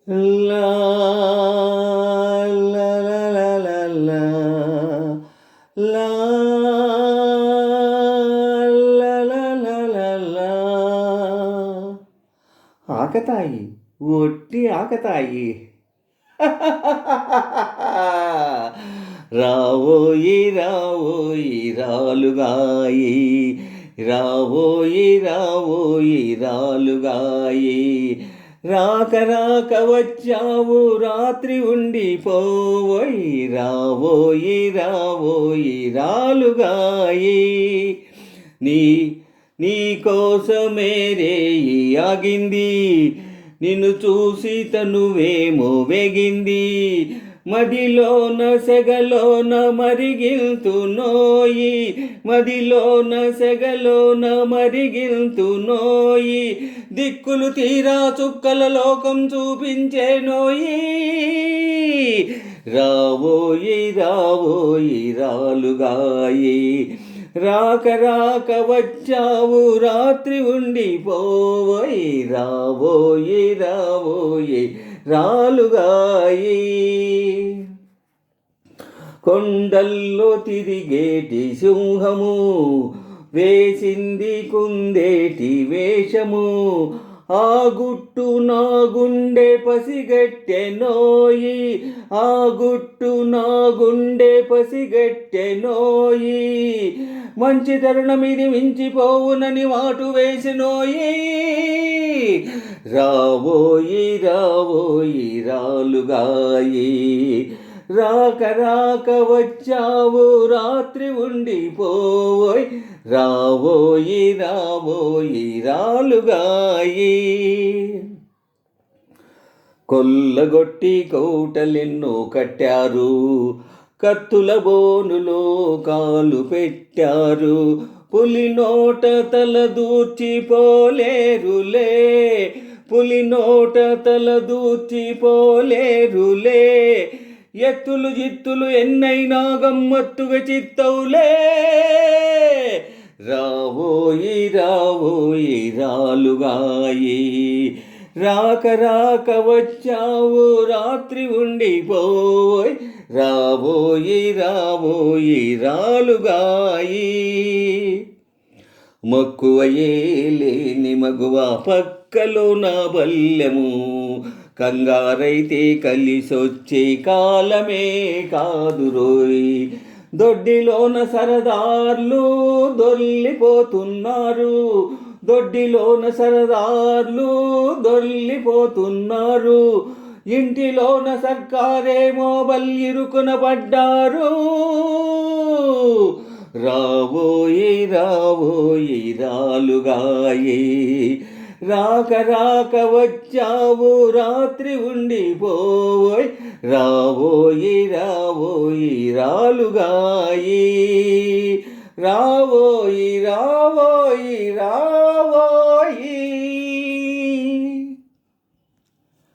లా లా లా లా లా లా లా లా లా లా లా లా. ఆకతాయి, ఒట్టి ఆకతాయి. రావోయి రావోయి రాలుగాయి, రావోయి రావోయి రాలుగాయి. రాక రాక వచ్చావు రాత్రి ఉండిపోవోయి, రావోయి రావోయి రాలుగాయి. నీ నీ కోసమే రేయి ఆగింది, నిన్ను చూసి తనువేమో వేగింది. మదిలోన సెగలోన మరిగిల్తునోయి, మదిలోన సెగలోన మరిగిల్తునోయి. దిక్కులు తీరా చుక్కల లోకం చూపించేనోయి. రావోయి రావోయి రాలుగాయి, రాక రాక వచ్చావు రాత్రి ఉండిపోవోయి, రావోయి రావోయి రాలుగాయి. కొండల్లో తిరిగేటి సింహము వేసింది కుందేటి వేషము, ఆ గుట్టు నా గుండె పసిగట్టెనోయి, ఆ గుట్టు నా గుండె పసిగట్టెనోయి. మంచి తరుణమిది మించిపోవునని వాటు వేసినోయి. రావోయి రావోయి రాలుగాయి, రాక రాక వచ్చావు రాత్రి ఉండిపోవోయ్, రావోయి రావోయి రాలుగాయి. కొల్లగొట్టి కోటలెన్నో కట్టారు, కత్తుల బోనులో కాలు పెట్టారు. పులి నోట తల దూర్చిపోలేరులే, పులి నోట తల దూర్చిపోలేరులే. ఎత్తులు జిత్తులు ఎన్నైనా గమ్మత్తుగా చిత్తవులే. రావోయి రావోయి రాలుగాయి, రాక రాక వచ్చావు రాత్రి ఉండిపోయ్, రావోయి రావోయి రాలుగాయి. మక్కువయే లేని మగువ పక్కలో నా బల్లెము, కంగారైతే కలిసొచ్చే కాలమే కాదురోయ్. దొడ్డిలోన సరదార్లు దొల్లిపోతున్నారు, దొడ్డిలోన సరదార్లు దొల్లిపోతున్నారు. ఇంటిలోన సర్కారేమో బల్లిరుకున పడ్డారు. రావోయి రావోయి రాలుగాయి, రాక రాక వచ్చావు రాత్రి ఉండిపోయ్, రావోయి రావోయి రాలుగాయి, రావోయి రావో